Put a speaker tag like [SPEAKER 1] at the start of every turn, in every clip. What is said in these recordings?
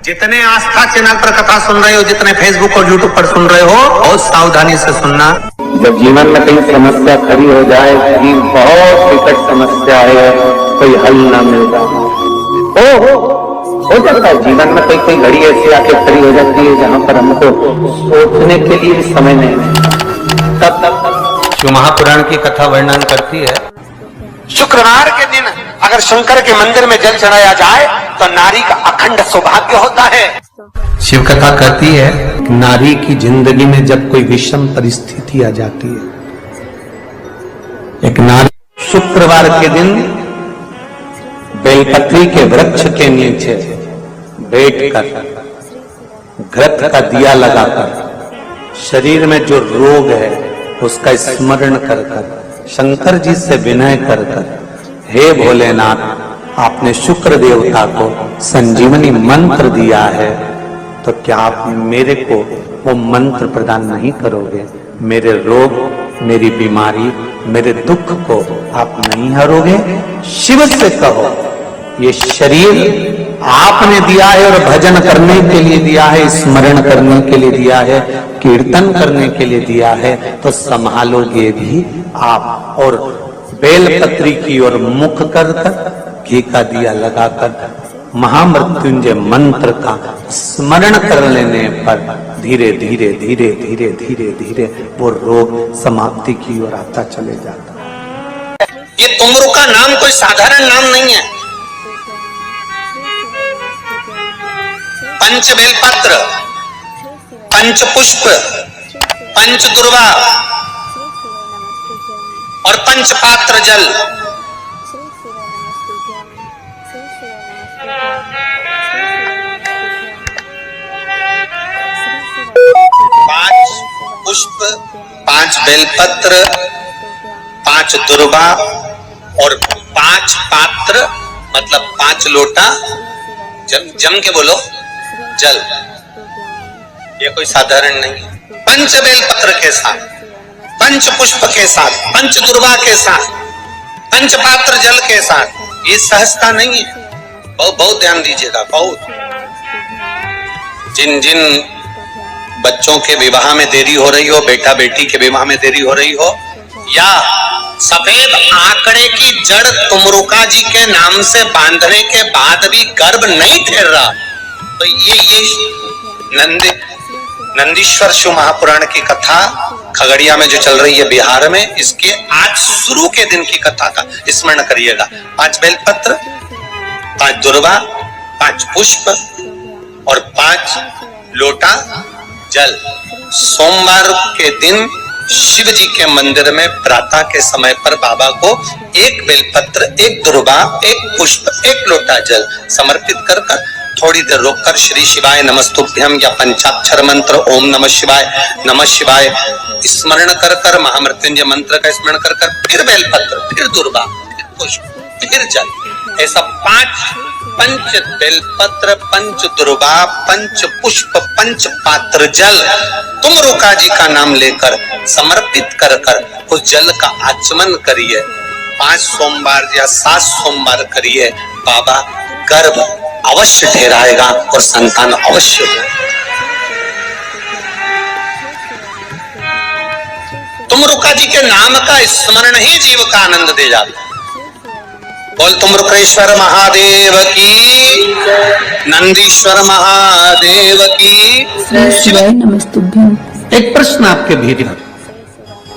[SPEAKER 1] जितने आस्था चैनल पर कथा सुन रहे हो, जितने फेसबुक और यूट्यूब पर सुन रहे हो, बहुत सावधानी से सुनना।
[SPEAKER 2] जब जीवन में कहीं समस्या खड़ी हो जाए कि बहुत विकट समस्या है, कोई हल ना मिलता हो जाता है। जीवन में कई घड़ी ऐसी आके खड़ी हो जाती है जहां पर हमको सोचने के लिए भी समय नहीं मिलता। तब
[SPEAKER 1] शिव महापुराण की कथा वर्णन करती है,
[SPEAKER 3] शुक्रवार के दिन अगर शंकर के मंदिर में जल चढ़ाया जाए तो नारी का अखंड सौभाग्य होता है।
[SPEAKER 1] शिव कथा कहती है नारी की जिंदगी में जब कोई विषम परिस्थिति आ जाती है, एक नारी शुक्रवार के दिन बेलपत्री के वृक्ष के नीचे बैठकर घृत का दिया लगाकर शरीर में जो रोग है उसका स्मरण कर कर शंकर जी से विनय कर कर, हे भोलेनाथ आपने शुक्र देवता को संजीवनी मंत्र दिया है, तो क्या आप मेरे को वो मंत्र प्रदान नहीं करोगे? मेरे रोग, मेरी बीमारी, मेरे दुख को आप नहीं हरोगे? शिव से कहो ये शरीर आपने दिया है और भजन करने के लिए दिया है, स्मरण करने के लिए दिया है, कीर्तन करने के लिए दिया है, तो संभालोगे भी आप। और बेलपत्री की ओर मुख कर घी का दिया लगाकर महामृत्युंजय मंत्र का स्मरण कर लेने पर धीरे धीरे धीरे धीरे धीरे धीरे वो रोग समाप्ति की ओर आता चले जाता है।
[SPEAKER 3] ये तुमरू का नाम कोई साधारण नाम नहीं है। पंच बेलपत्र, पंच पुष्प, पंच दुर्वा और पंच पात्र जल, पांच पुष्प, पांच बेलपत्र, पांच दुर्वा और पांच पात्र मतलब 5 लोटा जम के बोलो जल। ये कोई साधारण नहीं। पंच बेलपत्र के साथ, पंच पुष्प के साथ, पंच दुर्वा के साथ, पंच पात्र जल के साथ, ये सहजता नहीं है। बहुत ध्यान दीजिएगा। बहुत जिन जिन बच्चों के विवाह में देरी हो रही हो, बेटा बेटी के विवाह में देरी हो रही हो, या सफेद आंकड़े की जड़ तुमरुका जी के नाम से बांधने के बाद भी गर्भ नहीं ठहर रहा, तो ये नंदीश्वर शिव महापुराण की कथा खगड़िया में जो चल रही है बिहार में, इसके आज शुरू के दिन की कथा का स्मरण करिएगा। 5 बेलपत्र, 5 दुर्वा, 5 पुष्प और 5 लोटा जल। सोमवार के दिन शिव जी के मंदिर में प्रातः के समय पर बाबा को 1 बेलपत्र, 1 दुर्वा, 1 पुष्प, 1 लोटा जल समर्पित कर थोड़ी देर रोककर श्री शिवाय नमस्तुभ्यम या पंचाक्षर मंत्र ओम नमः शिवाय स्मरण कर कर, महामृत्युंजय मंत्र का स्मरण कर कर, फिर बेलपत्र, फिर दुर्वा, फिर पुष्प, फिर जल। ऐसा 5 पंच बेलपत्र, पंच दुर्वा, पंच पुष्प, पंच पात्र जल तुमरुका जी का नाम लेकर समर्पित कर कर उस जल का आचमन करिए। 5 सोमवार या 7 सोमवार करिए, बाबा गर्भ अवश्य ठहराएगा और संतान अवश्य होगा। तुमरुका जी के नाम का स्मरण ही जीव का आनंद दे जाता। बोल तुमरुकेश्वर महादेव की, नंदीश्वर महादेव की।
[SPEAKER 4] शिवाय नमस्तुभ्यम।
[SPEAKER 1] एक प्रश्न आपके भीतर,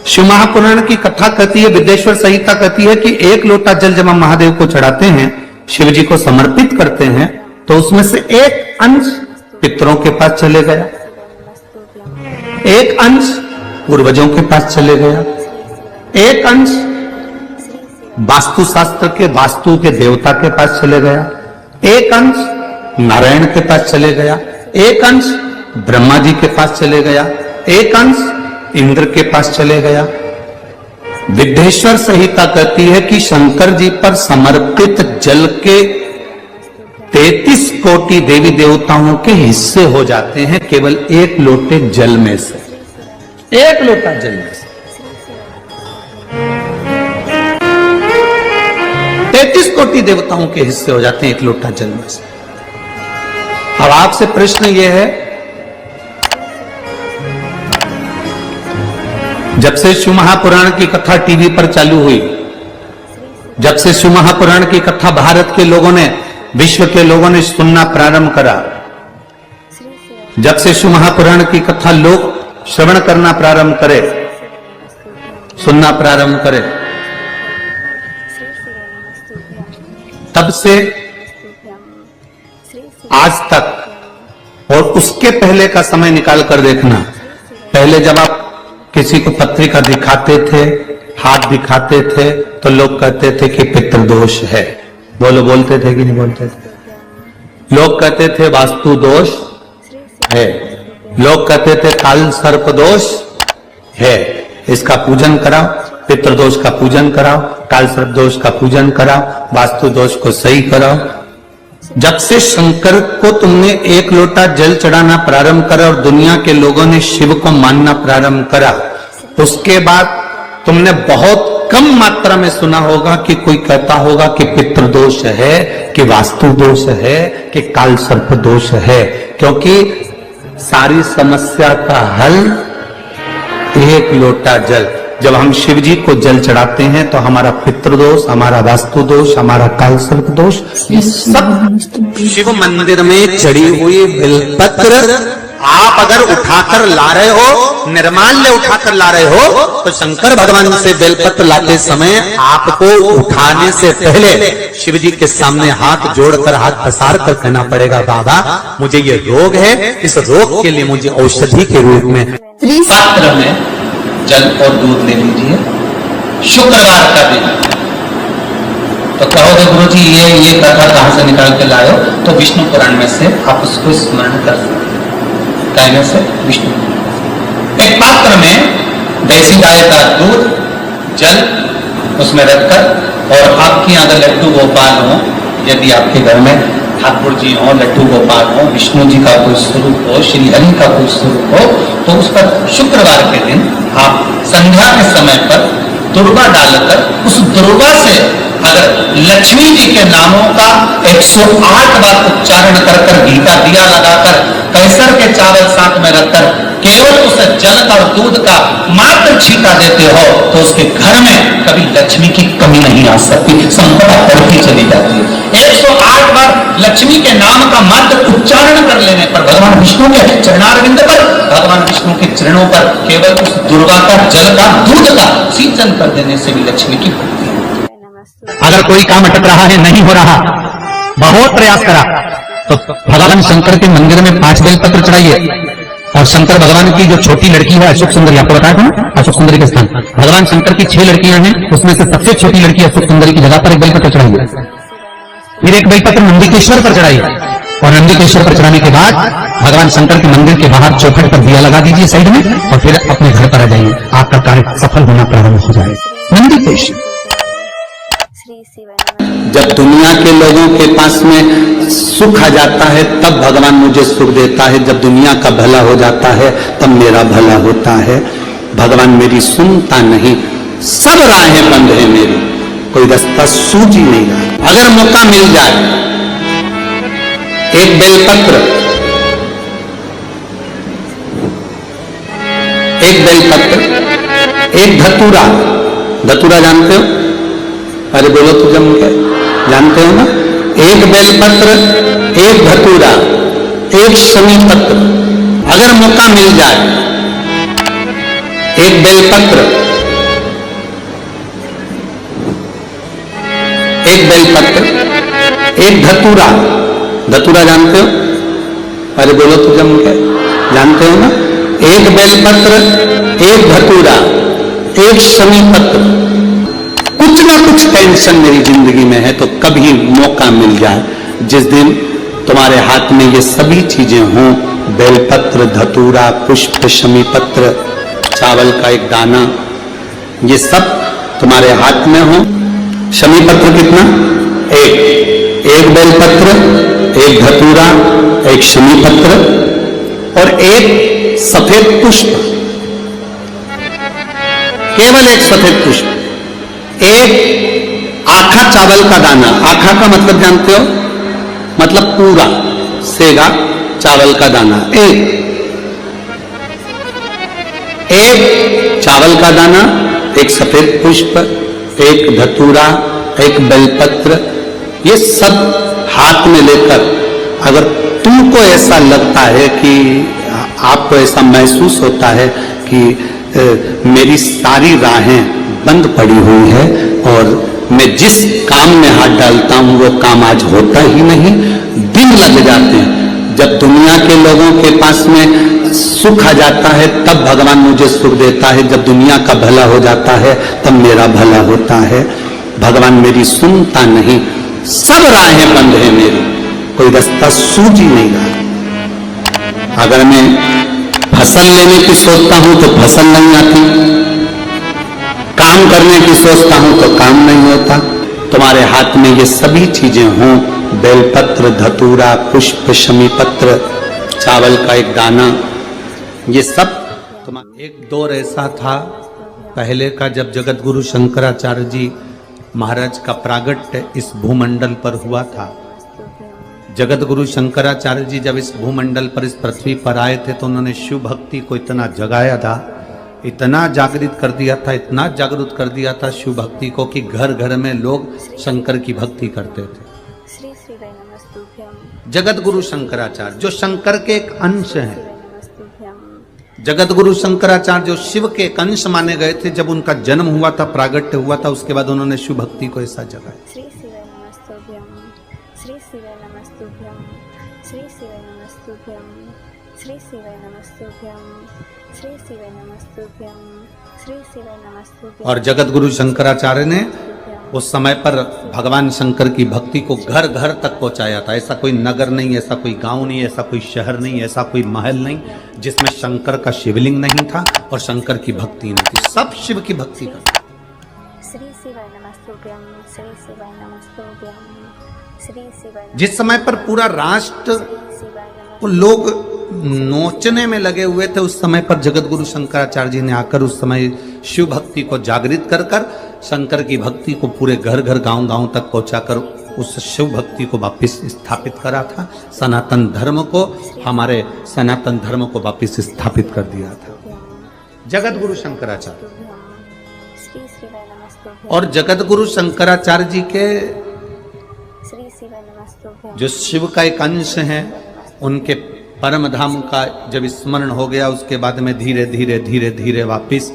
[SPEAKER 1] शिव महापुराण की कथा कहती है, विदेश्वर संहिता कहती है कि 1 लोटा जल जब हम महादेव को चढ़ाते हैं, शिव जी को समर्पित करते हैं, तो उसमें से 1 अंश पितरों के पास चले गया, 1 अंश पूर्वजों के पास चले गया, 1 अंश वास्तु शास्त्र के वास्तु के देवता के पास चले गया, 1 अंश नारायण के पास चले गया, 1 अंश ब्रह्मा जी के पास चले गया, 1 अंश इंद्र के पास चले गया। विदेश्वर संहिता कहती है कि शंकर जी पर समर्पित जल के 33 कोटि देवी देवताओं के हिस्से हो जाते हैं केवल 1 लोटे जल में से, 1 लोटा जल में से 33 कोटि देवताओं के हिस्से हो जाते हैं 1 लोटा जल में से। अब आपसे प्रश्न ये है, जब से शिव महापुराण की कथा टीवी पर चालू हुई, जब से शिव महापुराण की कथा भारत के लोगों ने, विश्व के लोगों ने सुनना प्रारंभ करा, जब से शिव महापुराण की कथा लोग श्रवण करना प्रारंभ करे, सुनना प्रारंभ करे, तब से आज तक और उसके पहले का समय निकाल कर देखना। पहले जब आप किसी को पत्रिका दिखाते थे, हाथ दिखाते थे, तो लोग कहते थे कि पितृदोष है। बोलते थे कि नहीं बोलते थे? लोग कहते थे वास्तु दोष है, लोग कहते थे काल सर्प दोष है, इसका पूजन कराओ, पितृदोष का पूजन कराओ, काल सर्प दोष का पूजन कराओ, वास्तु दोष को सही कराओ। जब से शंकर को तुमने एक लोटा जल चढ़ाना प्रारंभ करा और दुनिया के लोगों ने शिव को मानना प्रारंभ करा, उसके बाद तुमने बहुत कम मात्रा में सुना होगा कि कोई कहता होगा कि पितृदोष है, कि वास्तु दोष है, कि काल सर्प दोष है। क्योंकि सारी समस्या का हल एक लोटा जल। जब हम शिव जी को जल चढ़ाते हैं तो हमारा पितृदोष, हमारा वास्तु दोष, हमारा काल सर्प दोष, ये सब शिव मंदिर में चढ़ी हुई बेलपत्र आप अगर उठाकर ला रहे हो, निर्माल्य उठाकर ला रहे हो, तो शंकर भगवान से बेलपत्र लाते समय आपको उठाने से पहले शिव जी के सामने हाथ जोड़कर, हाथ पसार कर कहना पड़ेगा, बाबा मुझे ये रोग है, इस रोग के लिए मुझे औषधि के रूप में पात्र में जल और दूध ले लीजिए। शुक्रवार का दिन तो कहोगे गुरु जी ये कथा कहां से निकाल के लाए हो? तो विष्णु पुराण में से आप उसको स्मरण कर सकते हैं। कहने से विष्णु, एक पात्र में देसी गाय का दूध, जल उसमें रखकर, और आपके अगर लड्डू गोपाल हो, यदि आपके घर में ठाकुर जी हो, लड्डू गोपाल हो, विष्णु जी का कोई स्वरूप हो, श्री हरि का कोई स्वरूप हो, तो उस पर शुक्रवार के दिन आप संध्या के समय पर दुर्वा डालकर, उस दुर्वा से अगर लक्ष्मी जी के नामों का 108 बार उच्चारण कर घी का दिया लगाकर, कैसर के चावल साथ में रखकर केवल उस जल और दूध का मात्र छींटा देते हो, तो उसके घर में कभी लक्ष्मी की कमी नहीं आ सकती, संपदा बढ़ती चली जाती है। 108 बार लक्ष्मी के नाम का मात्र उच्चारण कर लेने पर, भगवान विष्णु के चरणारविंद पर, भगवान विष्णु के चरणों पर केवल उस दुर्वा का जल का, दूध का सिंचन कर देने से भी लक्ष्मी की भक्ति है।
[SPEAKER 2] अगर कोई काम अटक रहा है, नहीं हो रहा, बहुत प्रयास करा, तो भगवान शंकर के मंदिर में 5 बेलपत्र चढ़ाइए। और शंकर भगवान की जो छोटी लड़की है अशोक सुंदरी, आपको बताया था ना, अशोक सुंदरी के स्थान भगवान शंकर की 6 लड़कियां हैं, उसमें से सबसे छोटी लड़की अशोक सुंदरी की जगह पर एक बेलपत्र चढ़ाइए। फिर एक बेलपत्र नंदीकेश्वर पर चढ़ाइए, और नंदीकेश्वर पर चढ़ाने के बाद भगवान शंकर के मंदिर के बाहर चौखट पर दिया लगा दीजिए साइड में, और फिर अपने घर पर आ जाइए, आपका कार्य सफल होना प्रारंभ हो जाएगा। नंदीकेश्वर।
[SPEAKER 1] जब दुनिया के लोगों के पास में सुख आ जाता है तब भगवान मुझे सुख देता है, जब दुनिया का भला हो जाता है तब मेरा भला होता है। भगवान मेरी सुनता नहीं, सब राहें बंद है मेरी, कोई रास्ता सूझ ही नहीं रहा। अगर मौका मिल जाए, एक बेलपत्र, एक धतूरा, धतूरा जानते हो? अरे बोलो तो जम के, जानते हो ना? एक बेलपत्र, एक धतूरा, एक शमी पत्र, अगर मौका मिल जाए, एक बेलपत्र, एक धतूरा, धतूरा जानते हो? अरे बोलो तो जम के, जानते हो ना? एक बेलपत्र, एक धतूरा, एक शमी पत्र। कुछ ना कुछ टेंशन मेरी जिंदगी में है, तो कभी मौका मिल जाए, जिस दिन तुम्हारे हाथ में ये सभी चीजें हों, बेलपत्र, धतूरा, पुष्प, शमी पत्र, चावल का एक दाना, ये सब तुम्हारे हाथ में हो। शमी पत्र कितना? एक बेलपत्र, एक धतूरा, एक शमी पत्र और एक सफेद पुष्प, केवल एक सफेद पुष्प, एक आखा चावल का दाना। आखा का मतलब जानते हो? मतलब पूरा सेगा चावल का दाना, एक चावल का दाना, एक सफेद पुष्प, एक धतूरा, एक बेलपत्र, ये सब हाथ में लेकर अगर तुमको ऐसा लगता है कि आपको ऐसा महसूस होता है कि मेरी सारी राहें बंद पड़ी हुई है और मैं जिस काम में हाथ डालता हूं वो काम आज होता ही नहीं, दिन लग जाते हैं। जब दुनिया के लोगों के पास में सुख आ जाता है तब भगवान मुझे सुख देता है, जब दुनिया का भला हो जाता है तब मेरा भला होता है। भगवान मेरी सुनता नहीं, सब राहें बंद है मेरी, कोई रास्ता सूझ ही नहीं रहा। अगर मैं फसल लेने की सोचता हूं तो फसल नहीं आती, काम करने की सोचता हूं तो काम नहीं होता। तुम्हारे हाथ में ये सभी चीजें हों, बेलपत्र, धतूरा, पुष्प, शमी पत्र, चावल का एक दाना, ये सब तुम्हारा। एक दौर ऐसा था पहले का जब जगत गुरु शंकराचार्य जी महाराज का प्रागट्य इस भूमंडल पर हुआ था। जगत गुरु शंकराचार्य जी जब इस भूमंडल पर, इस पृथ्वी पर आए थे तो उन्होंने शिव भक्ति को इतना जगाया था, इतना जागृत कर दिया था, इतना जागृत कर दिया था शिव भक्ति को कि घर घर में लोग शंकर की भक्ति करते थे। जगत गुरु शंकराचार्य जो शंकर के एक अंश हैं, जगत गुरु शंकराचार्य जो शिव के एक अंश माने गए थे, जब उनका जन्म हुआ था, प्रागट्य हुआ था, उसके बाद उन्होंने शिव भक्ति को ऐसा जगाया। और जगत गुरु शंकराचार्य ने उस समय पर भगवान शंकर की भक्ति को घर घर तक पहुंचाया था। ऐसा कोई नगर नहीं, ऐसा कोई गांव नहीं, ऐसा कोई शहर नहीं, ऐसा कोई महल नहीं जिसमें शंकर का शिवलिंग नहीं था और शंकर की भक्ति नहीं थी। सब शिव की भक्ति करते। जिस समय पर पूरा राष्ट्र लोग नोचने में लगे हुए थे, उस समय पर जगत गुरु शंकराचार्य जी ने आकर उस समय शिव भक्ति को जागृत कर कर शंकर की भक्ति को पूरे घर घर गांव गांव तक पहुंचाकर उस शिव भक्ति को वापस स्थापित करा था। सनातन धर्म को, हमारे सनातन धर्म को वापस स्थापित कर दिया था जगत गुरु शंकराचार्य। और जगत गुरु शंकराचार्य जी के जो शिव का एक अंश है, उनके परम धाम का जब स्मरण हो गया, उसके बाद में धीरे धीरे धीरे धीरे वापिस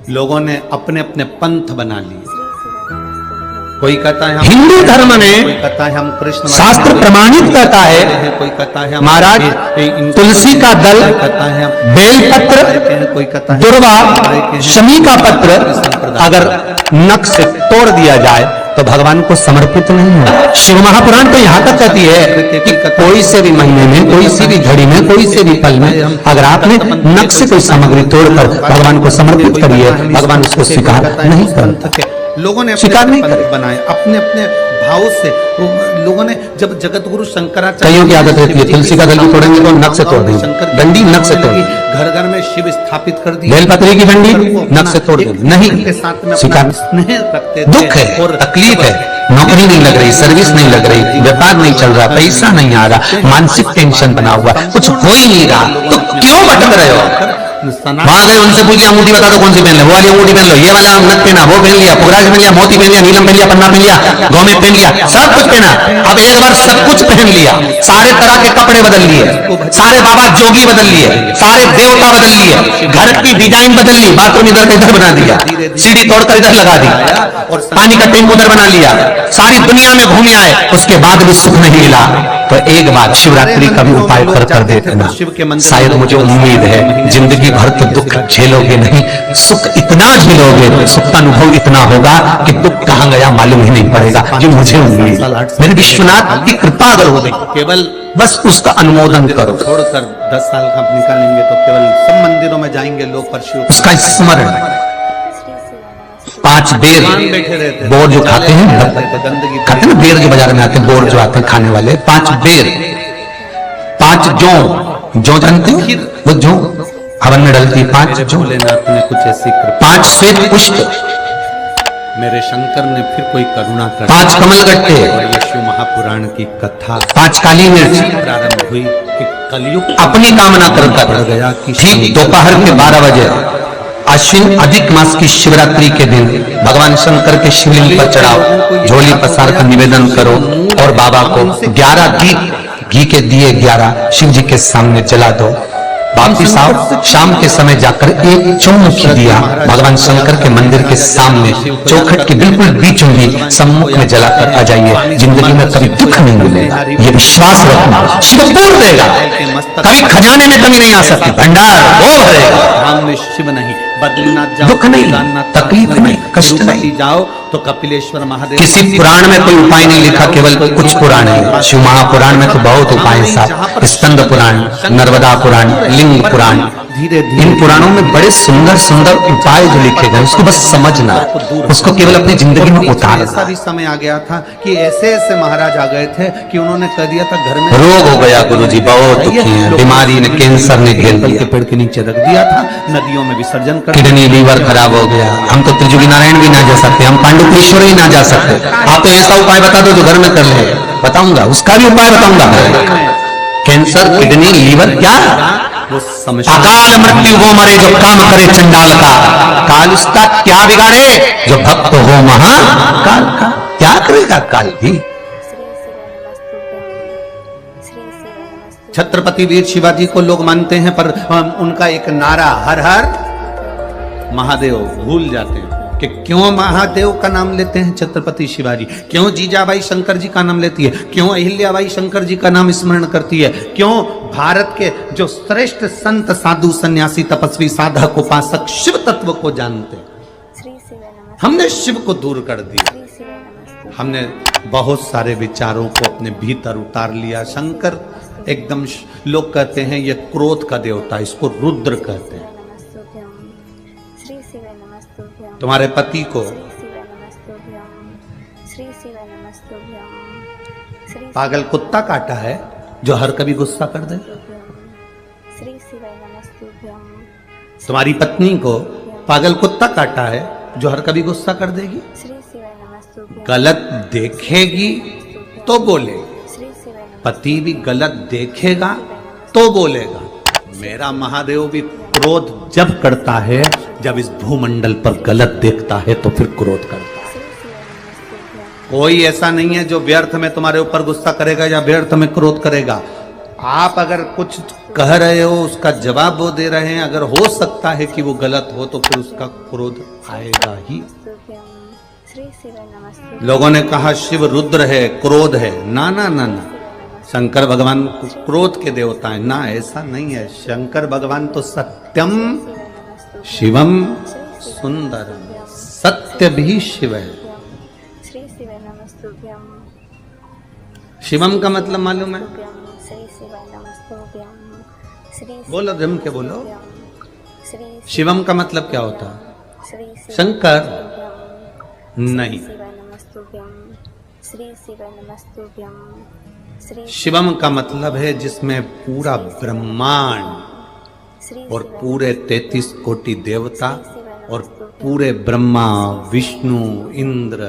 [SPEAKER 1] लोगों ने अपने अपने पंथ बना लिए। कोई कहता है
[SPEAKER 2] हिंदू धर्म में,
[SPEAKER 1] कोई कहता है हम कृष्ण,
[SPEAKER 2] शास्त्र प्रमाणित करता है,
[SPEAKER 1] कोई कहता है
[SPEAKER 2] महाराज तुलसी का दल, बेलपत्र,
[SPEAKER 1] कोई कहता है
[SPEAKER 2] दुर्वा, शमी का पत्र अगर नख से तोड़ दिया जाए तो भगवान को समर्पित नहीं है। शिव महापुराण तो यहाँ तक कहती है कि कोई से भी महीने में, कोई सी भी घड़ी में, कोई से भी पल में अगर आपने नख से कोई सामग्री तोड़कर भगवान को समर्पित करी है, भगवान उसको स्वीकार नहीं करते।
[SPEAKER 1] लोगों ने
[SPEAKER 2] स्वीकार नहीं
[SPEAKER 1] बनाए अपने अपने भाव से। लोगों ने जब जगत गुरु शंकराचार्य,
[SPEAKER 2] कईयों की आदत रहती है तुलसी का दल भी तोड़ेंगे तो नख से तोड़ देंगे, डंडी नख से तोड़,
[SPEAKER 1] घर घर में शिव स्थापित कर दी,
[SPEAKER 2] बेलपत्री की डंडी नख से तोड़ देंगे, नहीं स्वीकार। दुख है, तकलीफ है, नौकरी नहीं लग रही, सर्विस नहीं लग रही, व्यापार नहीं चल रहा, पैसा नहीं आ रहा, मानसिक टेंशन बना हुआ, कुछ हो ही नहीं रहा, तो क्यों भटक रहे हो? वहां गए, उनसे पूछिए अंगूठी बता दो कौन सी पहन ले, वो वाली अंगूठी पहन लो, ये वाला नथ पहना, वो पहन लिया, पुगराज पहन लिया, मोती पहन लिया, नीलम पहन लिया, पन्ना पहन लिया, गौमेट पहन लिया, सब कुछ पहना। अब एक बार सब कुछ पहन लिया, सारे तरह के कपड़े बदल लिए, सारे बाबा जोगी बदल लिए, सारे देवता बदल लिए, घर की डिजाइन बदल ली, बाथरूम इधर का इधर बना दिया, सीढ़ी तोड़कर इधर लगा दी, पानी का टैंक उधर बना लिया, सारी दुनिया में घूम आए, उसके बाद भी सुख नहीं मिला। तो एक बात शिवरात्रि का भी उपाय कर देखना, शायद मुझे उम्मीद है जिंदगी भर तो दुख झेलोगे नहीं, सुख इतना झेलोगे, सुख का अनुभव इतना होगा कि दुख कहां गया मालूम ही नहीं पड़ेगा। ये मुझे उम्मीद, मेरे विश्वनाथ की कृपा अगर हो गई, केवल बस उसका अनुमोदन करो।
[SPEAKER 1] छोड़कर 10 साल का निकालेंगे तो केवल सब मंदिरों में जाएंगे लोग, पर शिव
[SPEAKER 2] उसका स्मरण 5 बेर बोर जो खाते हैं, खाते हैं ना बेर जो बाजार में आते हैं, बोर जो आते हैं खाने वाले, 5 बेर, 5 जौ जानते हो वो जौ हवन में डलती, 5 जौ लेना, अपने कुछ ऐसी 5 श्वेत पुष्प,
[SPEAKER 1] मेरे शंकर ने फिर कोई करुणा कर
[SPEAKER 2] 5 कमल गट्टे,
[SPEAKER 1] और ये शिव महापुराण की कथा
[SPEAKER 2] 5 काली मिर्च
[SPEAKER 1] प्रारंभ हुई कि कलयुग
[SPEAKER 2] अपनी कामना कर
[SPEAKER 1] बढ़ गया कि
[SPEAKER 2] ठीक दोपहर के 12 बजे अश्विन अधिक मास की शिवरात्रि के दिन भगवान शंकर के शिवलिंग पर चढ़ाओ, झोली पसार कर निवेदन करो और बाबा को 11 घी के दिए 11 शिव जी के सामने जला दो। वापिस आओ, शाम के समय जाकर एक चौमुखी दिया भगवान शंकर के मंदिर के सामने चौखट के बिल्कुल बीचों बीच सम्मुख में जलाकर आ जाइए। जिंदगी में कभी दुख नहीं मिलेगा, ये विश्वास रखना। शिव पूर्ण देगा, कभी खजाने में कमी नहीं आ सकती, भंडार वो भरेगा।
[SPEAKER 1] धाम में शिव नहीं, बद्रीनाथ जाओ,
[SPEAKER 2] दुख नहीं,
[SPEAKER 1] केदारनाथ
[SPEAKER 2] तकलीफ नहीं, कष्ट
[SPEAKER 1] तिरुपति
[SPEAKER 2] नहीं।
[SPEAKER 1] जाओ तो कपिलेश्वर महादेव,
[SPEAKER 2] किसी पुराण में कोई उपाय नहीं लिखा, केवल कुछ पुराण है। शिव महापुराण में तो बहुत उपाय है साहब, स्कंद पुराण, नर्मदा पुराण, लिंग पुराण,
[SPEAKER 1] धीरे
[SPEAKER 2] इन पुराणों में बड़े सुंदर सुंदर उपाय जो लिखे गए, उसको बस समझना, उसको केवल अपनी जिंदगी में
[SPEAKER 1] ऐसा
[SPEAKER 2] उतारना।
[SPEAKER 1] भी समय आ गया था कि ऐसे ऐसे महाराज आ गए थे कि उन्होंने कह दिया था घर में
[SPEAKER 2] रोग हो गया गुरुजी, बहुत दुखी हैं, बीमारी ने, कैंसर ने घेर
[SPEAKER 1] पीपल
[SPEAKER 2] लिया,
[SPEAKER 1] के पेड़ के नीचे रख दिया था, नदियों में विसर्जन कर
[SPEAKER 2] किडनी लीवर खराब हो गया। हम तो त्रिजुगी नारायण भी ना जा सकते, हम पांडुकेश्वर ही ना जा सकते। आप तो ऐसा उपाय बता दो जो घर में कर ले, बताऊंगा, उसका भी उपाय बताऊंगा। कैंसर, किडनी, लीवर, क्या
[SPEAKER 1] वो समझ
[SPEAKER 2] अकाल मृत्यु वो मरे जो काम करे चंडाल का, काल उसका क्या बिगाड़े जो भक्त हो महाकाल का। क्या करेगा काल भी।
[SPEAKER 1] छत्रपति वीर शिवाजी को लोग मानते हैं, पर उनका एक नारा हर हर महादेव भूल जाते हैं कि क्यों महादेव का नाम लेते हैं छत्रपति शिवाजी, क्यों जीजाबाई शंकर जी का नाम लेती है, क्यों अहिल्याबाई शंकर जी का नाम स्मरण करती है, क्यों भारत के जो श्रेष्ठ संत साधु सन्यासी तपस्वी साधक उपासक शिव तत्व को जानते हैं। हमने शिव को दूर कर दिया, हमने बहुत सारे विचारों को अपने भीतर उतार लिया। शंकर एकदम, लोग कहते हैं ये क्रोध का देवता, इसको रुद्र कहते हैं। तुम्हारे पति को पागल कुत्ता काटा है जो हर कभी गुस्सा कर दे। तुम्हारी पत्नी को पागल कुत्ता काटा है जो हर कभी गुस्सा कर देगी, गलत देखेगी तो बोलेगी। पति भी गलत देखेगा तो बोलेगा। मेरा महादेव भी क्रोध जब करता है, जब इस भूमंडल पर गलत देखता है तो फिर क्रोध करता है। कोई ऐसा नहीं है जो व्यर्थ में तुम्हारे ऊपर गुस्सा करेगा या व्यर्थ में क्रोध करेगा। आप अगर कुछ कह रहे हो, उसका जवाब वो दे रहे हैं, अगर हो सकता है कि वो गलत हो तो फिर उसका क्रोध आएगा ही। लोगों ने कहा शिव रुद्र है, क्रोध है। ना ना ना ना, शंकर भगवान क्रोध के देवता है ना, ऐसा नहीं है। शंकर भगवान तो सत्यम शिवम सुंदरम, सत्य भी शिव है। शिवम का मतलब मालूम है? बोलो, जम के बोलो। शिवम का मतलब क्या होता है? शंकर नहीं, शिवम का मतलब है जिसमें पूरा ब्रह्मांड और पूरे 33 कोटि देवता और पूरे ब्रह्मा विष्णु इंद्र